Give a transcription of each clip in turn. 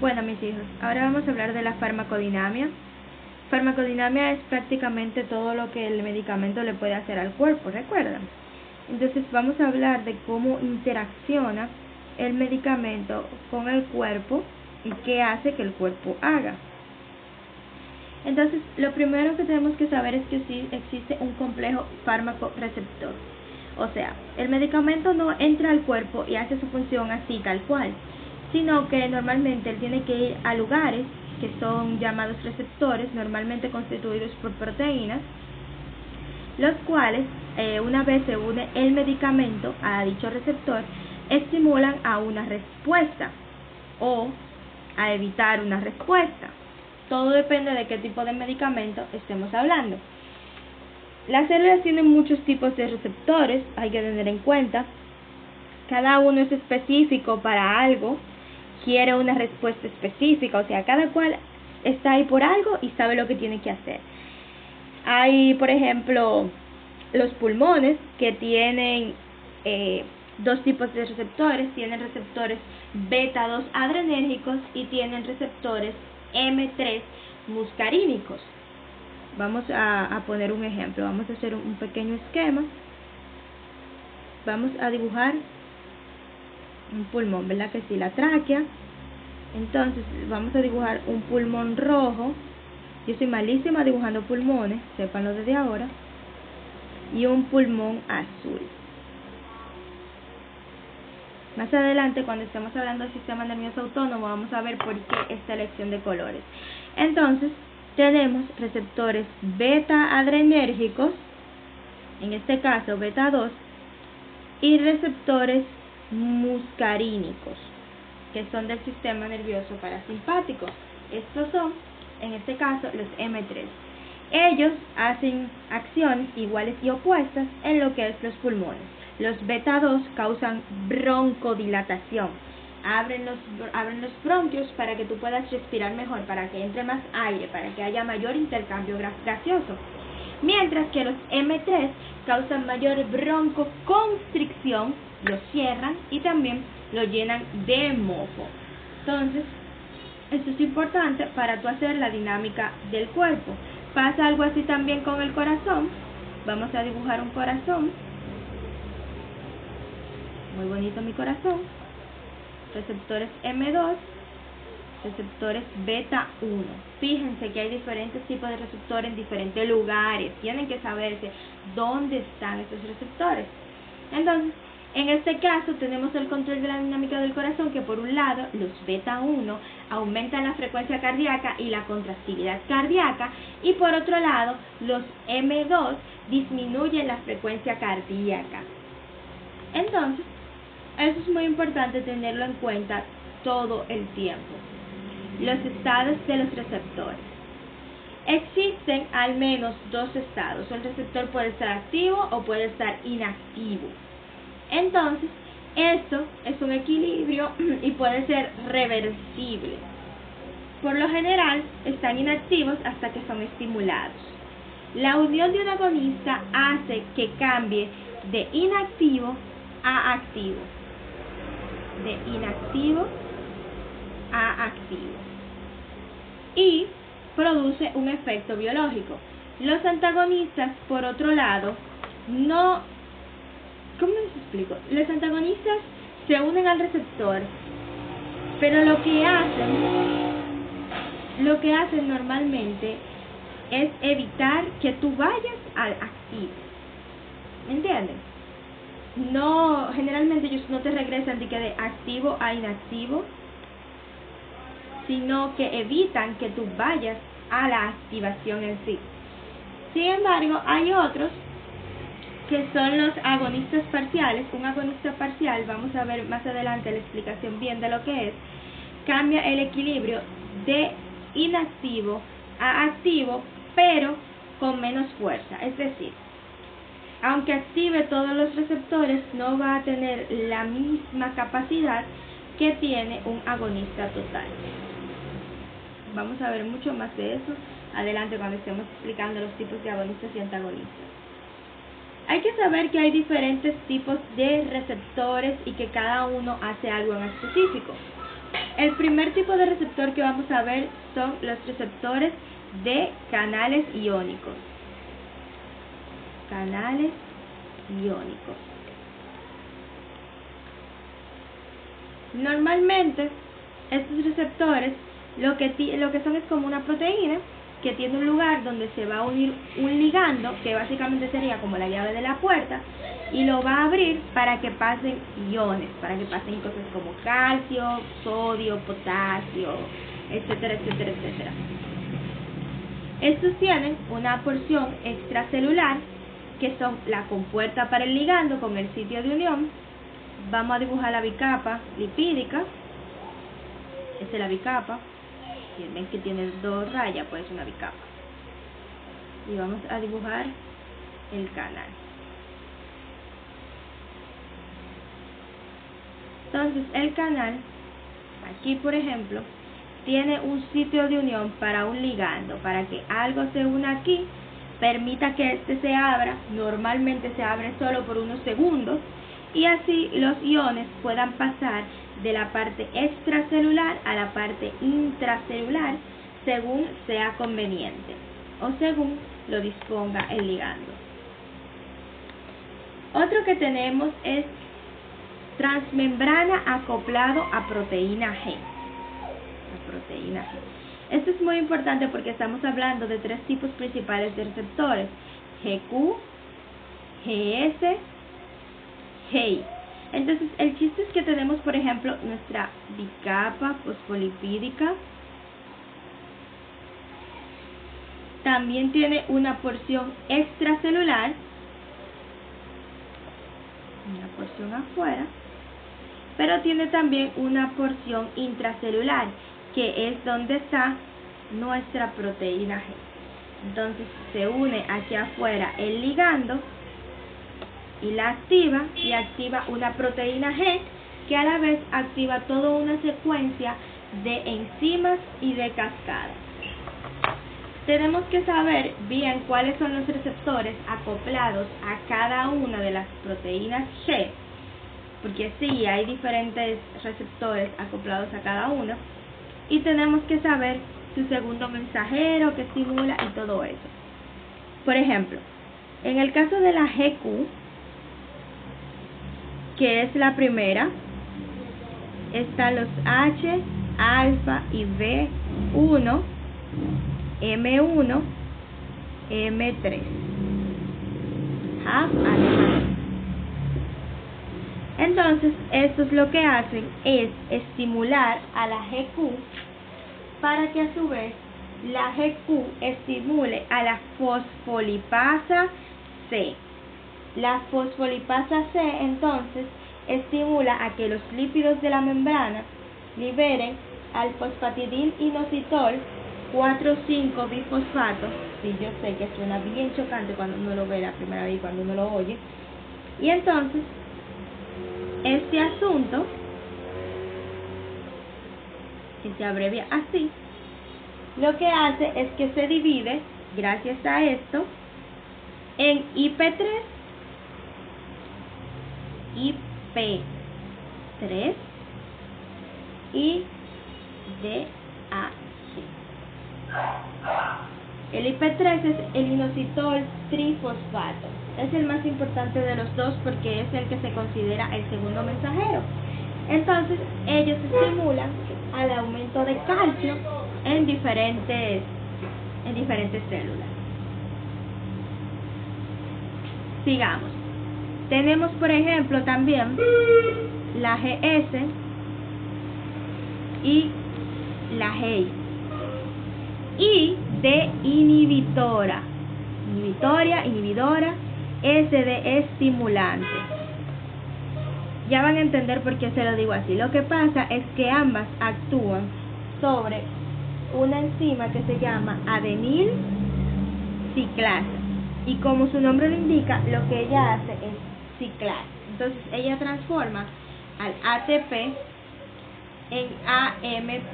Bueno, mis hijos, ahora vamos a hablar de la farmacodinamia. Farmacodinamia es prácticamente todo lo que el medicamento le puede hacer al cuerpo, ¿recuerdan? Entonces vamos a hablar de cómo interacciona el medicamento con el cuerpo y qué hace que el cuerpo haga. Entonces, lo primero que tenemos que saber es que sí existe un complejo fármaco-receptor. O sea, el medicamento no entra al cuerpo y hace su función así tal cual, sino que normalmente él tiene que ir a lugares que son llamados receptores, normalmente constituidos por proteínas, los cuales, una vez se une el medicamento a dicho receptor, estimulan a una respuesta o a evitar una respuesta. Todo depende de qué tipo de medicamento estemos hablando. Las células tienen muchos tipos de receptores, hay que tener en cuenta. Cada uno es específico para algo, quiere una respuesta específica, o sea, cada cual está ahí por algo y sabe lo que tiene que hacer. Hay, por ejemplo, los pulmones que tienen dos tipos de receptores, tienen receptores beta 2 adrenérgicos y tienen receptores M3 muscarínicos. Vamos a poner un ejemplo, vamos a hacer un pequeño esquema. Vamos a dibujar un pulmón, ¿verdad que sí? La tráquea. Entonces vamos a dibujar un pulmón rojo. Yo soy malísima dibujando pulmones, sépanlo desde ahora. Y un pulmón azul. Más adelante, cuando estemos hablando del sistema nervioso autónomo, vamos a ver por qué esta elección de colores. Entonces, tenemos receptores beta adrenérgicos, en este caso beta 2, y receptores muscarínicos, que son del sistema nervioso parasimpático. Estos son, en este caso, los M3. Ellos hacen acciones iguales y opuestas en lo que es los pulmones. Los beta 2 causan broncodilatación. Abren los bronquios para que tú puedas respirar mejor, para que entre más aire, para que haya mayor intercambio gaseoso. Mientras que los M3 causan mayor broncoconstricción, lo cierran y también lo llenan de moco. Entonces, esto es importante para tú hacer la dinámica del cuerpo. Pasa algo así también con el corazón. Vamos a dibujar un corazón. Muy bonito mi corazón. Receptores M2, receptores beta 1. Fíjense que hay diferentes tipos de receptores en diferentes lugares. Tienen que saberse dónde están esos receptores. Entonces, en este caso tenemos el control de la dinámica del corazón, que por un lado los beta 1 aumentan la frecuencia cardíaca y la contractilidad cardíaca, y por otro lado los M2 disminuyen la frecuencia cardíaca. Entonces, eso es muy importante tenerlo en cuenta todo el tiempo. Los estados de los receptores. Existen al menos dos estados. El receptor puede estar activo o puede estar inactivo. Entonces, esto es un equilibrio y puede ser reversible. Por lo general, están inactivos hasta que son estimulados. La unión de un agonista hace que cambie de inactivo a activo. De inactivo a activo. Y produce un efecto biológico. Los antagonistas, por otro lado, no... ¿Cómo les explico? Los antagonistas se unen al receptor, pero lo que hacen normalmente es evitar que tú vayas al activo. ¿Me entienden? No, generalmente ellos no te regresan de activo a inactivo, sino que evitan que tú vayas a la activación en sí. Sin embargo, hay otros que son los agonistas parciales. Un agonista parcial, vamos a ver más adelante la explicación bien de lo que es, cambia el equilibrio de inactivo a activo, pero con menos fuerza. Es decir, aunque active todos los receptores, no va a tener la misma capacidad que tiene un agonista total. Vamos a ver mucho más de eso adelante cuando estemos explicando los tipos de agonistas y antagonistas. Hay que saber que hay diferentes tipos de receptores y que cada uno hace algo en específico. El primer tipo de receptor que vamos a ver son los receptores de canales iónicos. Canales iónicos. Normalmente, estos receptores lo que son es como una proteína que tiene un lugar donde se va a unir un ligando, que básicamente sería como la llave de la puerta, y lo va a abrir para que pasen iones, para que pasen cosas como calcio, sodio, potasio, etcétera, etcétera, etcétera. Estos tienen una porción extracelular, que son la compuerta para el ligando con el sitio de unión. Vamos a dibujar la bicapa lipídica. Esta es la bicapa. Ven que tiene 2 rayas, pues es una bicapa. Y vamos a dibujar el canal. Entonces el canal, aquí por ejemplo, tiene un sitio de unión para un ligando, para que algo se una aquí, permita que este se abra. Normalmente se abre solo por unos segundos, y así los iones puedan pasar de la parte extracelular a la parte intracelular según sea conveniente o según lo disponga el ligando. Otro que tenemos es transmembrana acoplado a proteína G. Esto es muy importante porque estamos hablando de 3 tipos principales de receptores: GQ, GS, GI. Entonces, el chiste es que tenemos, por ejemplo, nuestra bicapa fosfolipídica. También tiene una porción extracelular, una porción afuera, pero tiene también una porción intracelular, que es donde está nuestra proteína G. Entonces, se une aquí afuera el ligando y la activa, y activa una proteína G que a la vez activa toda una secuencia de enzimas y de cascadas. Tenemos que saber bien cuáles son los receptores acoplados a cada una de las proteínas G, porque sí, hay diferentes receptores acoplados a cada una, y tenemos que saber su segundo mensajero que estimula y todo eso. Por ejemplo, en el caso de la GQ, que es la primera, están los H, alfa y B1, M1, M3. Entonces, estos lo que hacen es estimular a la GQ para que a su vez la GQ estimule a la fosfolipasa C. La fosfolipasa C entonces estimula a que los lípidos de la membrana liberen al fosfatidil-inositol 4,5-bifosfato. Sí, yo sé que suena bien chocante cuando uno lo ve la primera vez y cuando uno lo oye. Y entonces, este asunto, que se abrevia así, lo que hace es que se divide, gracias a esto, en IP3, IP3 y DAC. El IP3 es el inositol trifosfato. Es el más importante de los dos porque es el que se considera el segundo mensajero. Entonces, ellos estimulan al aumento de calcio en diferentes células. Sigamos. Tenemos, por ejemplo, también la GS y la GI. I de inhibidora, inhibidora, S de estimulante. Ya van a entender por qué se lo digo así. Lo que pasa es que ambas actúan sobre una enzima que se llama adenil ciclasa. Y como su nombre lo indica, lo que ella hace es ciclar. Entonces ella transforma al ATP en AMP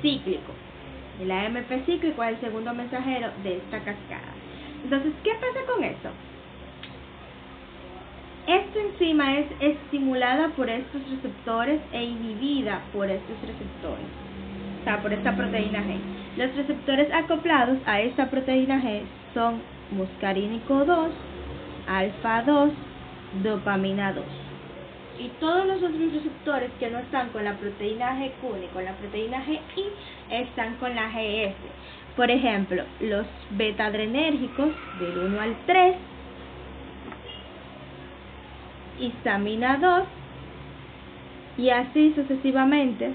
cíclico. El AMP cíclico es el segundo mensajero de esta cascada. Entonces, ¿qué pasa con esto? Esta enzima es estimulada por estos receptores e inhibida por estos receptores, o sea, por esta proteína G. Los receptores acoplados a esta proteína G son muscarínico 2, alfa 2, dopamina 2. Y todos los otros receptores que no están con la proteína GQ ni con la proteína GI están con la GS. Por ejemplo, los beta-adrenérgicos del 1 al 3, histamina 2 y así sucesivamente,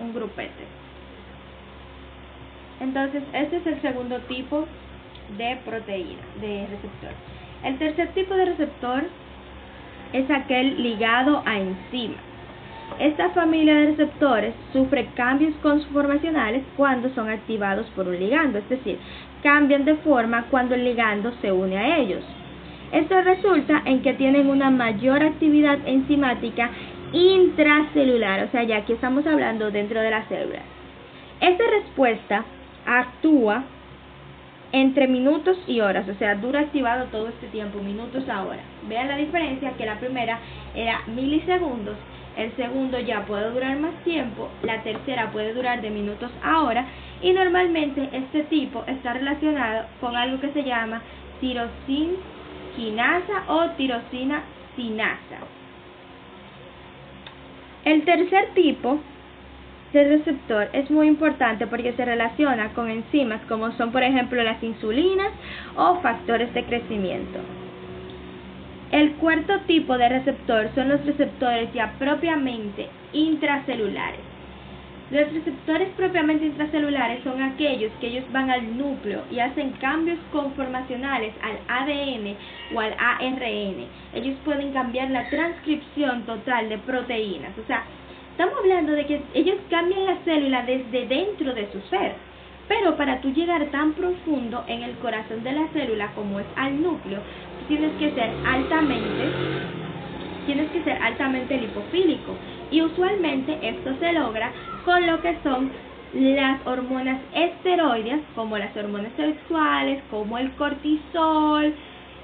un grupete. Entonces, este es el segundo tipo de proteína, de receptor. El tercer tipo de receptor es aquel ligado a enzimas. Esta familia de receptores sufre cambios conformacionales cuando son activados por un ligando, es decir, cambian de forma cuando el ligando se une a ellos. Esto resulta en que tienen una mayor actividad enzimática intracelular, o sea, ya aquí estamos hablando dentro de la célula. Esta respuesta actúa entre minutos y horas, o sea, dura activado todo este tiempo, minutos a hora. Vean la diferencia, que la primera era milisegundos, el segundo ya puede durar más tiempo, la tercera puede durar de minutos a hora, y normalmente este tipo está relacionado con algo que se llama tirosina quinasa o tirosina sinasa. El tercer tipo de receptor es muy importante porque se relaciona con enzimas como son, por ejemplo, las insulinas o factores de crecimiento. El cuarto tipo de receptor son los receptores ya propiamente intracelulares. Los receptores propiamente intracelulares son aquellos que ellos van al núcleo y hacen cambios conformacionales al ADN o al ARN. Ellos pueden cambiar la transcripción total de proteínas. O sea, estamos hablando de que ellos cambian la célula desde dentro de su ser. Pero para tú llegar tan profundo en el corazón de la célula como es al núcleo, tienes que ser altamente lipofílico. Y usualmente esto se logra con lo que son las hormonas esteroideas, como las hormonas sexuales, como el cortisol,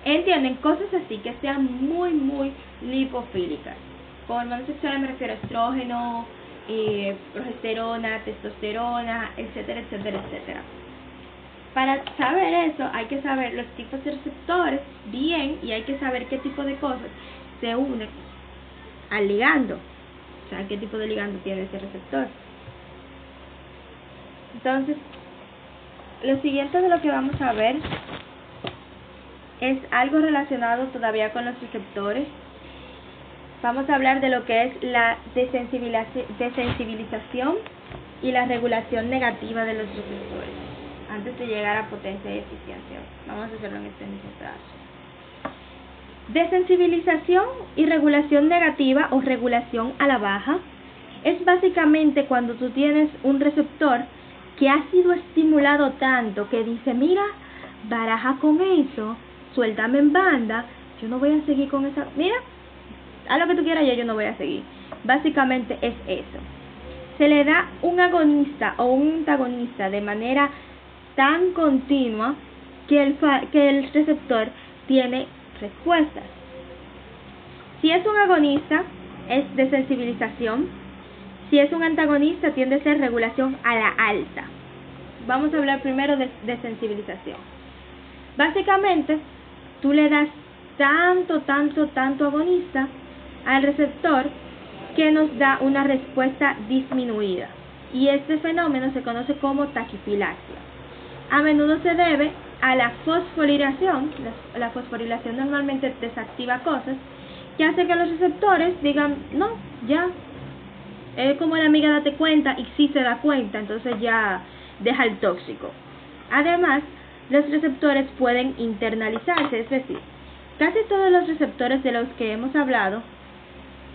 ¿entienden? Cosas así que sean muy lipofílicas. Con hormonas sexuales me refiero a estrógeno, progesterona, testosterona, etcétera. Para saber eso hay que saber los tipos de receptores bien, y hay que saber qué tipo de cosas se unen al ligando. O sea, qué tipo de ligando tiene ese receptor. Entonces, lo siguiente de lo que vamos a ver es algo relacionado todavía con los receptores. Vamos a hablar de lo que es la desensibilización y la regulación negativa de los receptores antes de llegar a potencia y eficiencia. Vamos a hacerlo en este mismo pedazo. Desensibilización y regulación negativa o regulación a la baja es básicamente cuando tú tienes un receptor que ha sido estimulado tanto que dice, mira, baraja con eso, suéltame en banda, yo no voy a seguir con esa, mira, haz lo que tú quieras, yo no voy a seguir. Básicamente es eso. Se le da un agonista o un antagonista de manera tan continua que el receptor tiene respuestas. Si es un agonista, es desensibilización. Si es un antagonista, tiende a ser regulación a la alta. Vamos a hablar primero de desensibilización. Básicamente, tú le das tanto agonista al receptor que nos da una respuesta disminuida. Y este fenómeno se conoce como taquifilaxia. A menudo se debe a la fosforilación. La fosforilación normalmente desactiva cosas que hace que los receptores digan, no, ya, es como la amiga date cuenta, y si se da cuenta, entonces ya deja el tóxico. Además, los receptores pueden internalizarse, es decir, casi todos los receptores de los que hemos hablado,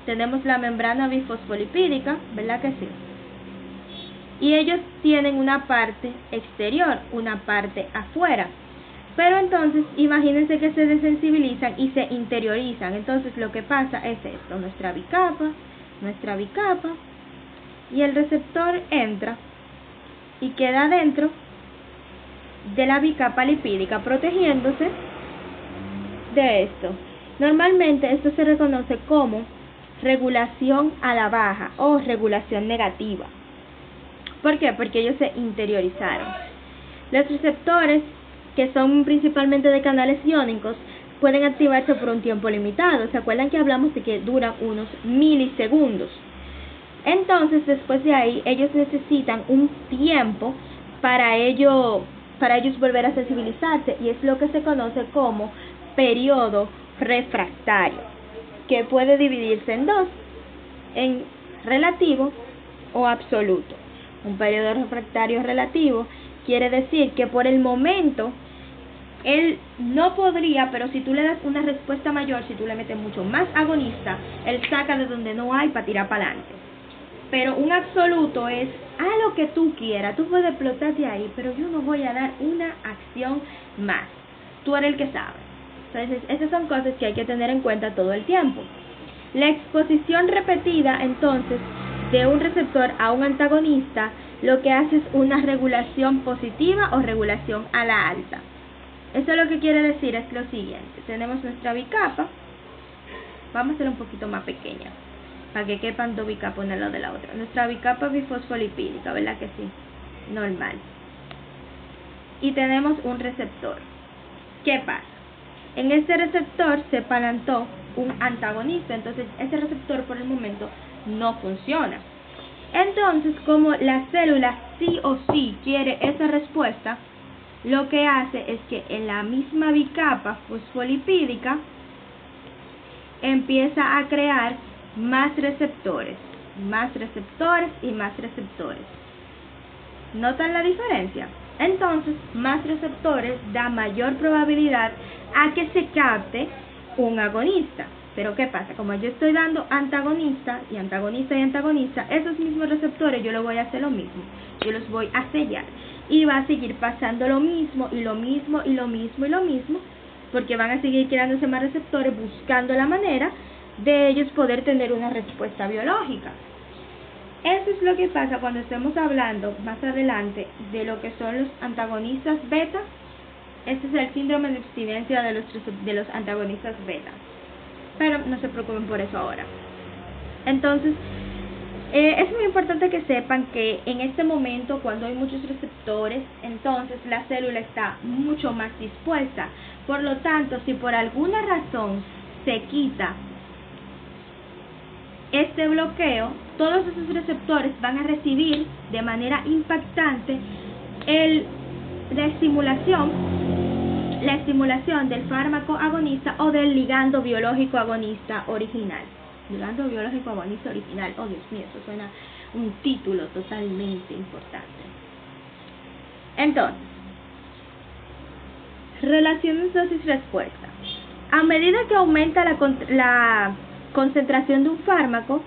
tenemos la membrana bifosfolipídica, ¿verdad que sí? Y ellos tienen una parte exterior, una parte afuera. Pero entonces, imagínense que se desensibilizan y se interiorizan. Entonces, lo que pasa es esto, nuestra bicapa, y el receptor entra y queda dentro de la bicapa lipídica, protegiéndose de esto. Normalmente esto se reconoce como regulación a la baja o regulación negativa. ¿Por qué? Porque ellos se interiorizaron. Los receptores, que son principalmente de canales iónicos, pueden activarse por un tiempo limitado. ¿Se acuerdan que hablamos de que duran unos milisegundos? Entonces, después de ahí, ellos necesitan un tiempo para ellos volver a sensibilizarse, y es lo que se conoce como periodo refractario, que puede dividirse en dos, en relativo o absoluto. Un periodo refractario relativo quiere decir que por el momento él no podría, pero si tú le das una respuesta mayor, si tú le metes mucho más agonista, él saca de donde no hay para tirar para adelante. Pero un absoluto es a lo que tú quieras, tú puedes explotar de ahí, pero yo no voy a dar una acción más. Tú eres el que sabe. Entonces, esas son cosas que hay que tener en cuenta todo el tiempo. La exposición repetida, entonces, de un receptor a un antagonista, lo que hace es una regulación positiva o regulación a la alta. Eso lo que quiere decir es lo siguiente. Tenemos nuestra bicapa. Vamos a hacerla un poquito más pequeña, para que quepan dos bicapas una al lado de la otra. Nuestra bicapa bifosfolipídica, ¿verdad que sí? Normal. Y tenemos un receptor. ¿Qué pasa? En este receptor se plantó un antagonista, entonces ese receptor por el momento no funciona. Entonces, como la célula sí o sí quiere esa respuesta, lo que hace es que en la misma bicapa fosfolipídica empieza a crear más receptores y más receptores. ¿Notan la diferencia? Entonces, más receptores da mayor probabilidad a que se capte un agonista. Pero ¿qué pasa? Como yo estoy dando antagonista y antagonista y antagonista, esos mismos receptores yo lo voy a hacer lo mismo. Yo los voy a sellar. Y va a seguir pasando lo mismo, y lo mismo, y lo mismo, y lo mismo, porque van a seguir creándose más receptores buscando la manera de ellos poder tener una respuesta biológica. Eso es lo que pasa cuando estemos hablando más adelante de lo que son los antagonistas beta. Este es el síndrome de abstinencia de los antagonistas beta. Pero no se preocupen por eso ahora. Entonces, es muy importante que sepan que en este momento, cuando hay muchos receptores, entonces la célula está mucho más dispuesta. Por lo tanto, si por alguna razón se quita este bloqueo, todos esos receptores van a recibir de manera impactante la estimulación del fármaco agonista o del ligando biológico agonista original. Ligando biológico agonista original. Oh, Dios mío, eso suena un título totalmente importante. Entonces, relaciones dosis-respuesta. A medida que aumenta la concentración de un fármaco,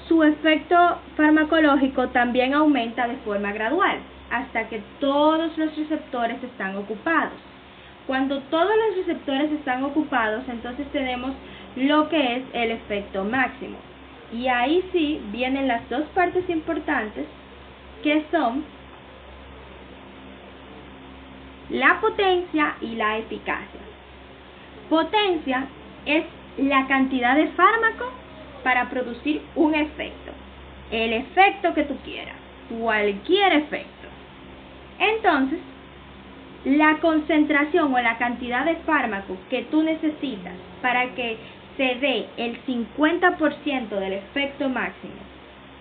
su efecto farmacológico también aumenta de forma gradual, hasta que todos los receptores están ocupados. Cuando todos los receptores están ocupados, entonces tenemos lo que es el efecto máximo. Y ahí sí vienen las dos partes importantes, que son la potencia y la eficacia. Potencia es la cantidad de fármaco para producir un efecto. El efecto que tú quieras, cualquier efecto. Entonces, la concentración o la cantidad de fármaco que tú necesitas para que se dé el 50% del efecto máximo.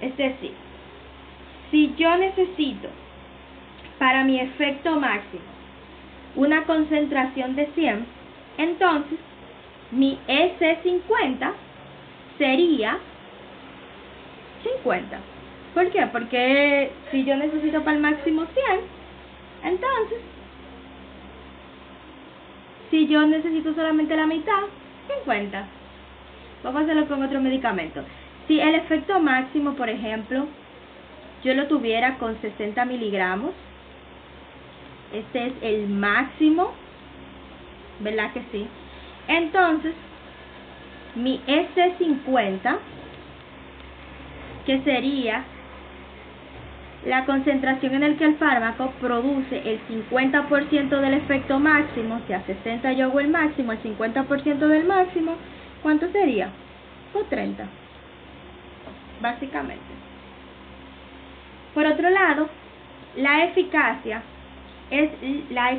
Es decir, si yo necesito para mi efecto máximo una concentración de 100, entonces mi S50 sería 50. ¿Por qué? Porque si yo necesito para el máximo 100, entonces si yo necesito solamente la mitad, 50. Vamos a hacerlo con otro medicamento. Si el efecto máximo, por ejemplo, yo lo tuviera con 60 miligramos, este es el máximo, ¿verdad que sí? Entonces, mi S50, que sería la concentración en la que el fármaco produce el 50% del efecto máximo, si a 60 yo hago el máximo, el 50% del máximo, ¿cuánto sería? O 30, básicamente. Por otro lado, la eficacia es la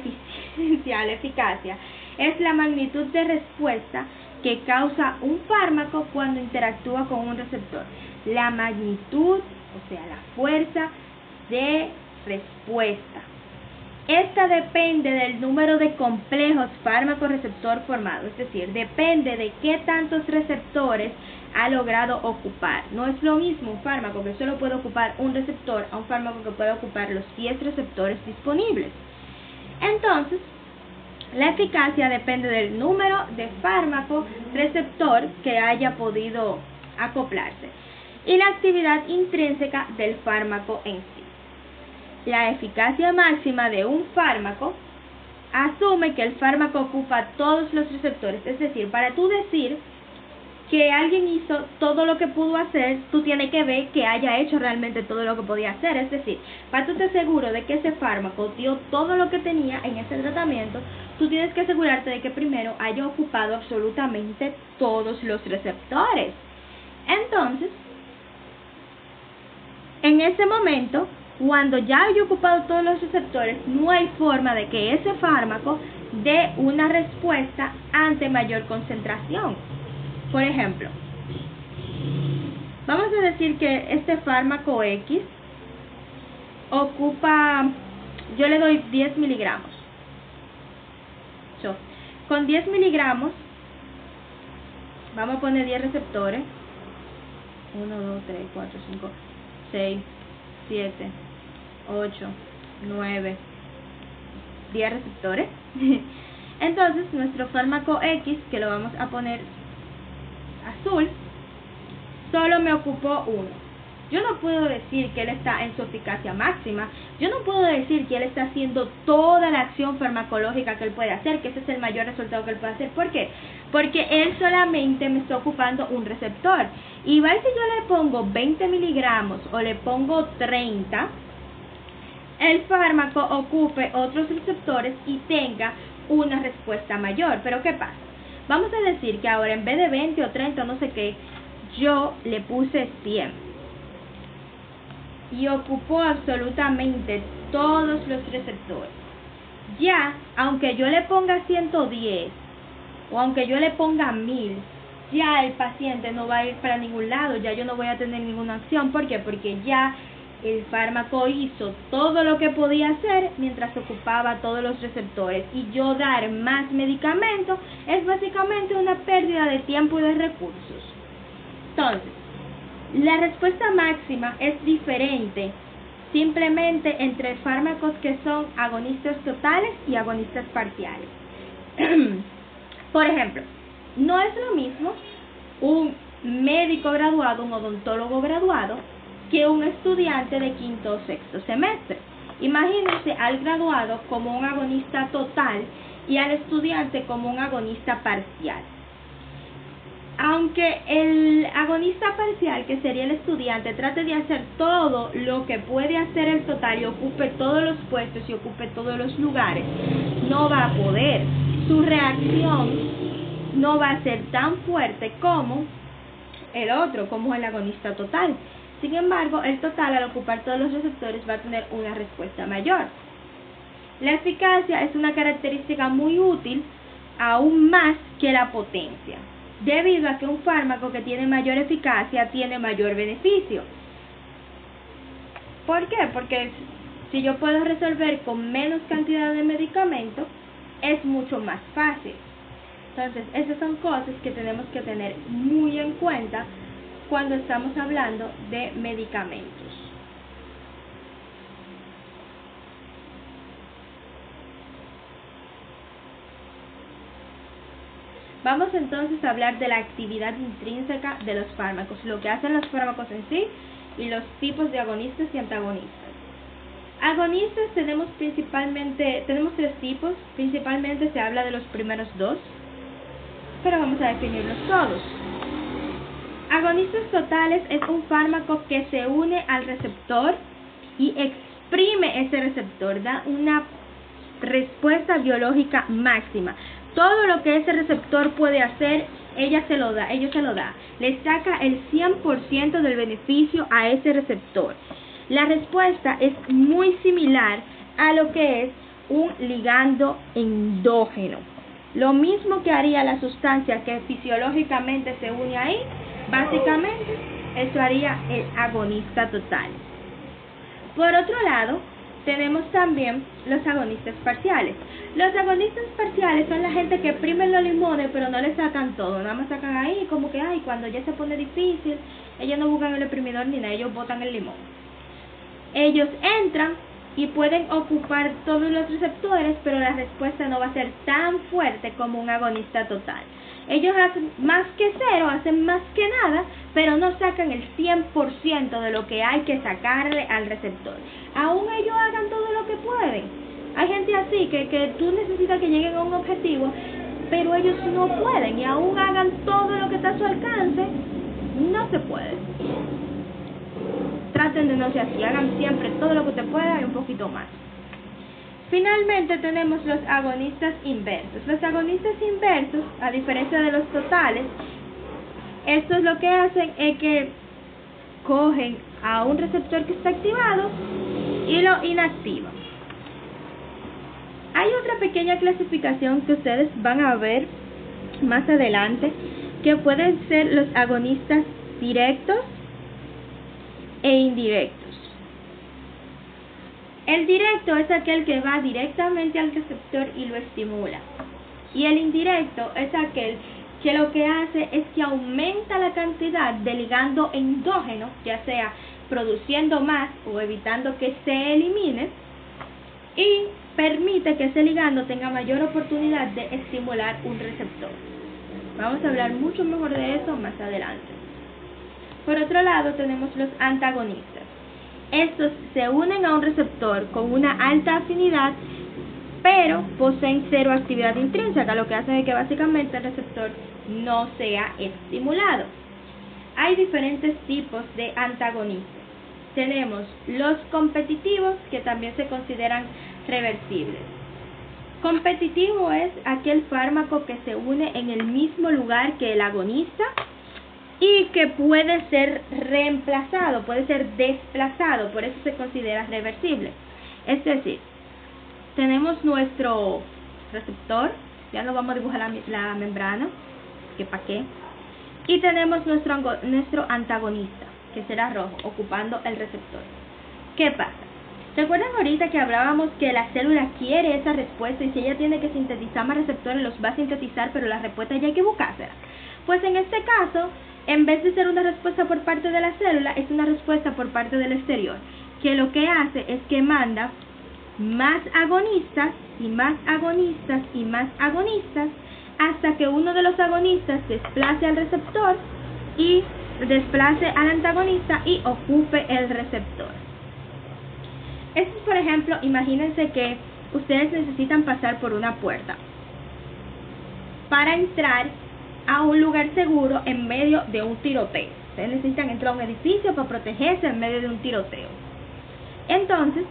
eficacia es la magnitud de respuesta que causa un fármaco cuando interactúa con un receptor. La magnitud, o sea, la fuerza de respuesta. Esta depende del número de complejos fármaco-receptor formados, es decir, depende de qué tantos receptores ha logrado ocupar. No es lo mismo un fármaco que solo puede ocupar un receptor a un fármaco que puede ocupar los 10 receptores disponibles. Entonces, la eficacia depende del número de fármaco-receptor que haya podido acoplarse y la actividad intrínseca del fármaco en sí. La eficacia máxima de un fármaco asume que el fármaco ocupa todos los receptores, es decir, para tú decir que alguien hizo todo lo que pudo hacer, tú tienes que ver que haya hecho realmente todo lo que podía hacer, es decir, para tú estar seguro de que ese fármaco dio todo lo que tenía en ese tratamiento, tú tienes que asegurarte de que primero haya ocupado absolutamente todos los receptores. Entonces, en ese momento, cuando ya haya ocupado todos los receptores, no hay forma de que ese fármaco dé una respuesta ante mayor concentración. Por ejemplo, vamos a decir que este fármaco X ocupa, yo le doy 10 miligramos. Con 10 miligramos, vamos a poner 10 receptores. 1, 2, 3, 4, 5, 6, 7, 8, 9, 10 receptores. Entonces, nuestro fármaco X, que lo vamos a poner azul, solo me ocupó 1. Yo no puedo decir que él está en su eficacia máxima. Yo no puedo decir que él está haciendo toda la acción farmacológica que él puede hacer, que ese es el mayor resultado que él puede hacer. ¿Por qué? Porque él solamente me está ocupando un receptor. Igual si yo le pongo 20 miligramos o le pongo 30, el fármaco ocupe otros receptores y tenga una respuesta mayor. Pero ¿qué pasa? Vamos a decir que ahora en vez de 20 o 30 no sé qué, yo le puse 100 y ocupó absolutamente todos los receptores. Ya, aunque yo le ponga 110 o aunque yo le ponga 1000, ya el paciente no va a ir para ningún lado, ya yo no voy a tener ninguna acción. ¿Por qué? Porque ya el fármaco hizo todo lo que podía hacer mientras ocupaba todos los receptores, y yo dar más medicamento es básicamente una pérdida de tiempo y de recursos. Entonces, la respuesta máxima es diferente simplemente entre fármacos que son agonistas totales y agonistas parciales. Por ejemplo, no es lo mismo un médico graduado, un odontólogo graduado, que un estudiante de quinto o sexto semestre. Imagínense al graduado como un agonista total y al estudiante como un agonista parcial. Aunque el agonista parcial, que sería el estudiante, trate de hacer todo lo que puede hacer el total y ocupe todos los puestos y ocupe todos los lugares, no va a poder. Su reacción no va a ser tan fuerte como el otro, como el agonista total. Sin embargo, el total, al ocupar todos los receptores, va a tener una respuesta mayor. La eficacia es una característica muy útil, aún más que la potencia, debido a que un fármaco que tiene mayor eficacia tiene mayor beneficio. ¿Por qué? Porque si yo puedo resolver con menos cantidad de medicamento, es mucho más fácil. Entonces, esas son cosas que tenemos que tener muy en cuenta cuando estamos hablando de medicamentos. Vamos entonces a hablar de la actividad intrínseca de los fármacos, lo que hacen los fármacos en sí y los tipos de agonistas y antagonistas. Agonistas tenemos tres tipos, principalmente se habla de los primeros dos, pero vamos a definirlos todos. Agonistas totales es un fármaco que se une al receptor y exprime ese receptor, da una respuesta biológica máxima. Todo lo que ese receptor puede hacer, ellos se lo da, le saca el 100% del beneficio a ese receptor. La respuesta es muy similar a lo que es un ligando endógeno. Lo mismo que haría la sustancia que fisiológicamente se une ahí, básicamente eso haría el agonista total. Por otro lado, tenemos también los agonistas parciales. Los agonistas parciales son la gente que exprimen los limones pero no le sacan todo, nada más sacan ahí como que cuando ya se pone difícil, ellos no buscan el exprimidor ni nada, ellos botan el limón. Ellos entran y pueden ocupar todos los receptores, pero la respuesta no va a ser tan fuerte como un agonista total. Ellos hacen más que cero, hacen más que nada, pero no sacan el 100% de lo que hay que sacarle al receptor. Aún ellos hagan todo lo que pueden. Hay gente así que tú necesitas que lleguen a un objetivo, pero ellos no pueden y aún hagan todo lo que está a su alcance, no se puede. Traten de no ser así, hagan siempre todo lo que usted pueda y un poquito más. Finalmente tenemos los agonistas inversos. Los agonistas inversos, a diferencia de los totales, estos lo que hacen es que cogen a un receptor que está activado y lo inactivan. Hay otra pequeña clasificación que ustedes van a ver más adelante, que pueden ser los agonistas directos e indirectos. El directo es aquel que va directamente al receptor y lo estimula. Y el indirecto es aquel que lo que hace es que aumenta la cantidad de ligando endógeno, ya sea produciendo más o evitando que se elimine, y permite que ese ligando tenga mayor oportunidad de estimular un receptor. Vamos a hablar mucho mejor de eso más adelante. Por otro lado tenemos los antagonistas. Estos se unen a un receptor con una alta afinidad, pero poseen cero actividad intrínseca, lo que hace es que básicamente el receptor no sea estimulado. Hay diferentes tipos de antagonistas. Tenemos los competitivos, que también se consideran reversibles. Competitivo es aquel fármaco que se une en el mismo lugar que el agonista y que puede ser reemplazado, puede ser desplazado, por eso se considera reversible. Es decir, tenemos nuestro receptor, ya no vamos a dibujar la membrana, que para qué, y tenemos nuestro antagonista, que será rojo, ocupando el receptor. ¿Qué pasa? ¿Recuerdan ahorita que hablábamos que la célula quiere esa respuesta y si ella tiene que sintetizar más receptores, los va a sintetizar, pero la respuesta ya hay que buscársela? Pues en este caso, en vez de ser una respuesta por parte de la célula, es una respuesta por parte del exterior, que lo que hace es que manda más agonistas y más agonistas y más agonistas hasta que uno de los agonistas desplace al receptor y desplace al antagonista y ocupe el receptor. Esto es, por ejemplo, imagínense que ustedes necesitan pasar por una puerta para entrar a un lugar seguro en medio de un tiroteo. Ustedes necesitan entrar a un edificio para protegerse en medio de un tiroteo. Entonces,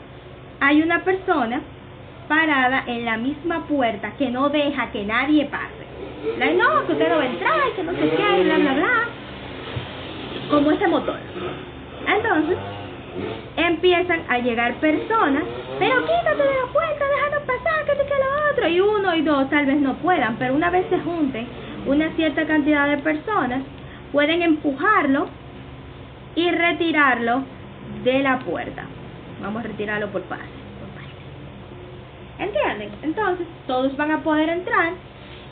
hay una persona parada en la misma puerta que no deja que nadie pase. No, que usted no va a entrar, que no sé qué, bla, bla, bla. Como ese motor. Entonces, empiezan a llegar personas, pero quítate de la puerta, déjanos pasar, que lo otro. Y uno y dos tal vez no puedan, pero una vez se junten una cierta cantidad de personas, pueden empujarlo y retirarlo de la puerta. Vamos a retirarlo por partes. ¿Entienden? Entonces, todos van a poder entrar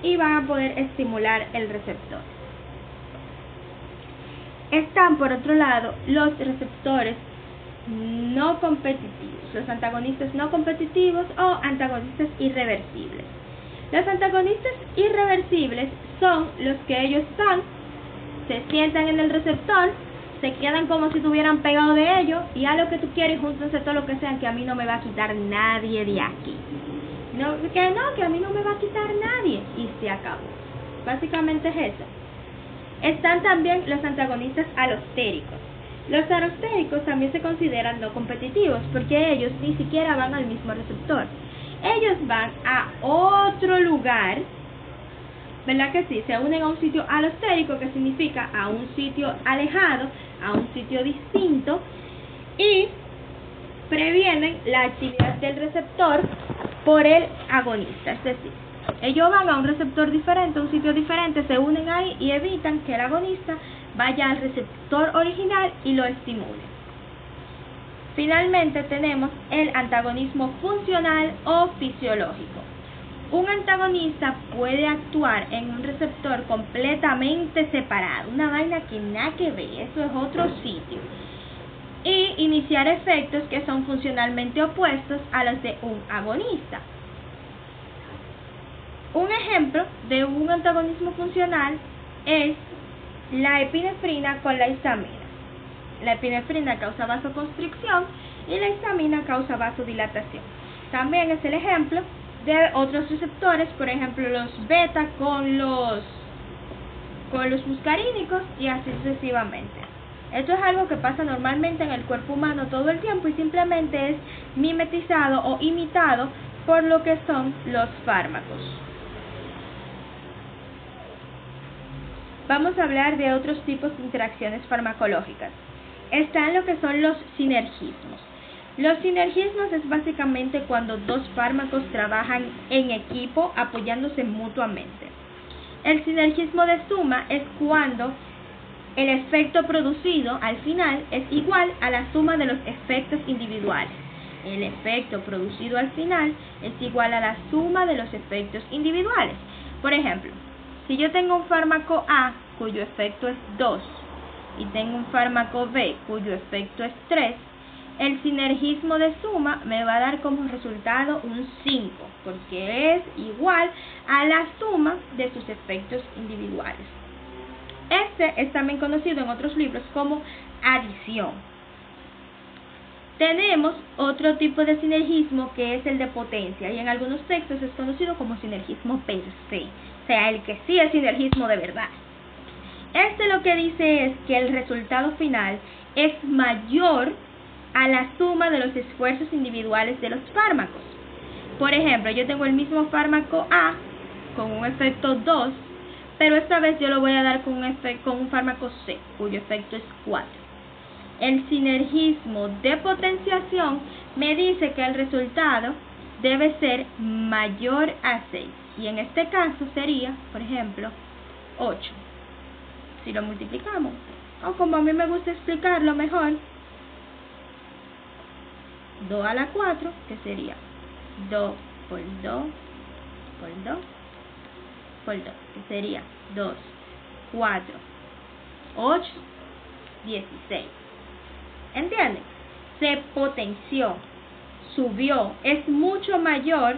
y van a poder estimular el receptor. Están, por otro lado, los receptores no competitivos, los antagonistas no competitivos o antagonistas irreversibles. Los antagonistas irreversibles son los que ellos están, se sientan en el receptor, se quedan como si estuvieran pegados de ellos y a lo que tú quieres, júntense todo lo que sean, que a mí no me va a quitar nadie de aquí. Que a mí no me va a quitar nadie y se acabó. Básicamente es eso. Están también los antagonistas alostéricos. Los alostéricos también se consideran no competitivos porque ellos ni siquiera van al mismo receptor. Ellos van a otro lugar, ¿verdad que sí? Se unen a un sitio alostérico, que significa a un sitio alejado, a un sitio distinto, y previenen la actividad del receptor por el agonista. Es decir, ellos van a un receptor diferente, a un sitio diferente, se unen ahí y evitan que el agonista vaya al receptor original y lo estimule. Finalmente tenemos el antagonismo funcional o fisiológico. Un antagonista puede actuar en un receptor completamente separado, una vaina que nada que ver, eso es otro sitio, y iniciar efectos que son funcionalmente opuestos a los de un agonista. Un ejemplo de un antagonismo funcional es la epinefrina con la histamina. La epinefrina causa vasoconstricción y la histamina causa vasodilatación. También es el ejemplo de otros receptores, por ejemplo los beta con los muscarínicos y así sucesivamente. Esto es algo que pasa normalmente en el cuerpo humano todo el tiempo y simplemente es mimetizado o imitado por lo que son los fármacos. Vamos a hablar de otros tipos de interacciones farmacológicas. Están lo que son los sinergismos. Los sinergismos es básicamente cuando dos fármacos trabajan en equipo apoyándose mutuamente. El sinergismo de suma es cuando el efecto producido al final es igual a la suma de los efectos individuales. El efecto producido al final es igual a la suma de los efectos individuales. Por ejemplo, si yo tengo un fármaco A cuyo efecto es 2 y tengo un fármaco B cuyo efecto es 3, el sinergismo de suma me va a dar como resultado un 5, porque es igual a la suma de sus efectos individuales. Este es también conocido en otros libros como adición. Tenemos otro tipo de sinergismo que es el de potencia, y en algunos textos es conocido como sinergismo per se, o sea, el que sí es sinergismo de verdad. Este lo que dice es que el resultado final es mayor a la suma de los esfuerzos individuales de los fármacos. Por ejemplo, yo tengo el mismo fármaco A con un efecto 2, pero esta vez yo lo voy a dar con un fármaco C, cuyo efecto es 4. El sinergismo de potenciación me dice que el resultado debe ser mayor a 6, y en este caso sería, por ejemplo, 8. Si lo multiplicamos, o como a mí me gusta explicarlo mejor, 2 a la 4, que sería 2 por 2 por 2 por 2, que sería 2, 4, 8, 16. ¿Entienden? Se potenció, subió, es mucho mayor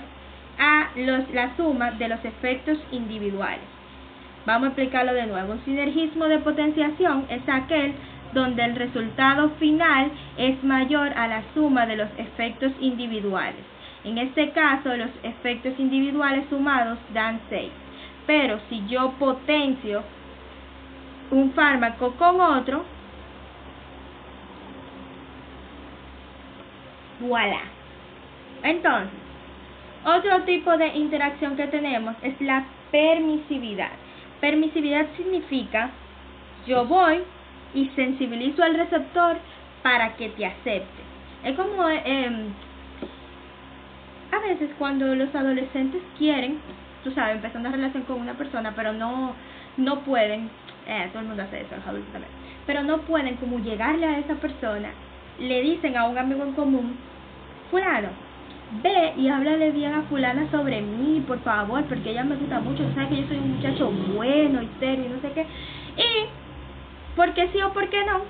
a la suma de los efectos individuales. Vamos a explicarlo de nuevo. Un sinergismo de potenciación es aquel donde el resultado final es mayor a la suma de los efectos individuales. En este caso, los efectos individuales sumados dan 6. Pero si yo potencio un fármaco con otro, voilà. Entonces, otro tipo de interacción que tenemos es la permisividad. Permisividad significa yo voy y sensibilizo al receptor para que te acepte. Es como a veces cuando los adolescentes quieren, tú sabes, empezar una relación con una persona, pero no pueden, todo el mundo hace eso, los adultos también, pero no pueden como llegarle a esa persona, le dicen a un amigo en común, fulano, ve y háblale bien a fulana sobre mí, por favor, porque ella me gusta mucho, sabes que yo soy un muchacho bueno y serio y no sé qué, y porque sí o porque no,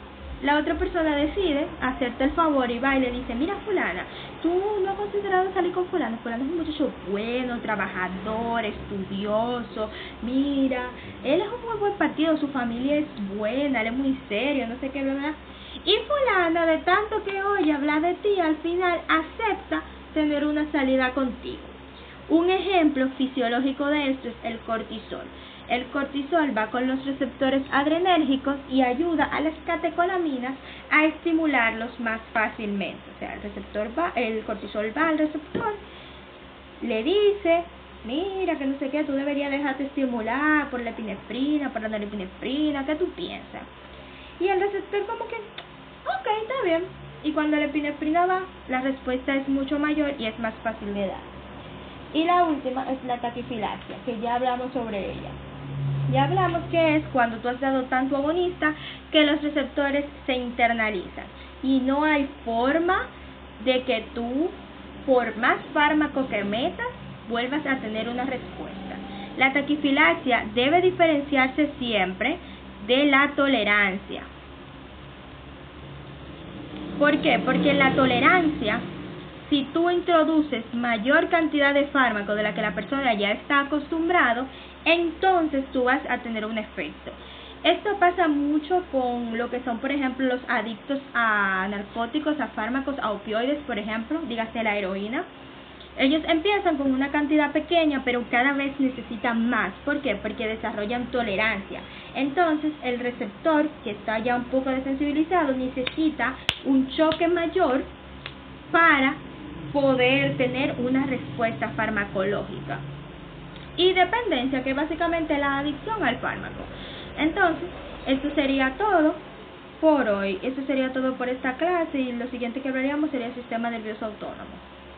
la otra persona decide hacerte el favor y va y le dice, mira fulana, tú no has considerado salir con fulano, fulano es un muchacho bueno, trabajador, estudioso, mira, él es un muy buen partido, su familia es buena, él es muy serio, no sé qué, ¿verdad? Y fulana, de tanto que oye hablar de ti, al final acepta tener una salida contigo. Un ejemplo fisiológico de esto es el cortisol. el cortisol va con los receptores adrenérgicos y ayuda a las catecolaminas a estimularlos más fácilmente. O sea, el cortisol va al receptor, le dice, mira, que no sé qué, tú deberías dejarte estimular por la epinefrina, por la norepinefrina, ¿qué tú piensas? Y el receptor como que, ok, está bien. Y cuando la epinefrina va, la respuesta es mucho mayor y es más fácil de dar. Y la última es la taquifilaxia, que ya hablamos sobre ella. Ya hablamos que es cuando tú has dado tanto agonista que los receptores se internalizan. Y no hay forma de que tú, por más fármaco que metas, vuelvas a tener una respuesta. La taquifilaxia debe diferenciarse siempre de la tolerancia. ¿Por qué? Porque en la tolerancia, si tú introduces mayor cantidad de fármaco de la que la persona ya está acostumbrado, entonces tú vas a tener un efecto. Esto pasa mucho con lo que son, por ejemplo, los adictos a narcóticos, a fármacos, a opioides, por ejemplo, dígase la heroína. Ellos empiezan con una cantidad pequeña, pero cada vez necesitan más. ¿Por qué? Porque desarrollan tolerancia. Entonces, el receptor, que está ya un poco desensibilizado, necesita un choque mayor para poder tener una respuesta farmacológica. Y dependencia, que básicamente es la adicción al fármaco. Entonces, esto sería todo por hoy. Esto sería todo por esta clase y lo siguiente que hablaríamos sería el sistema nervioso autónomo.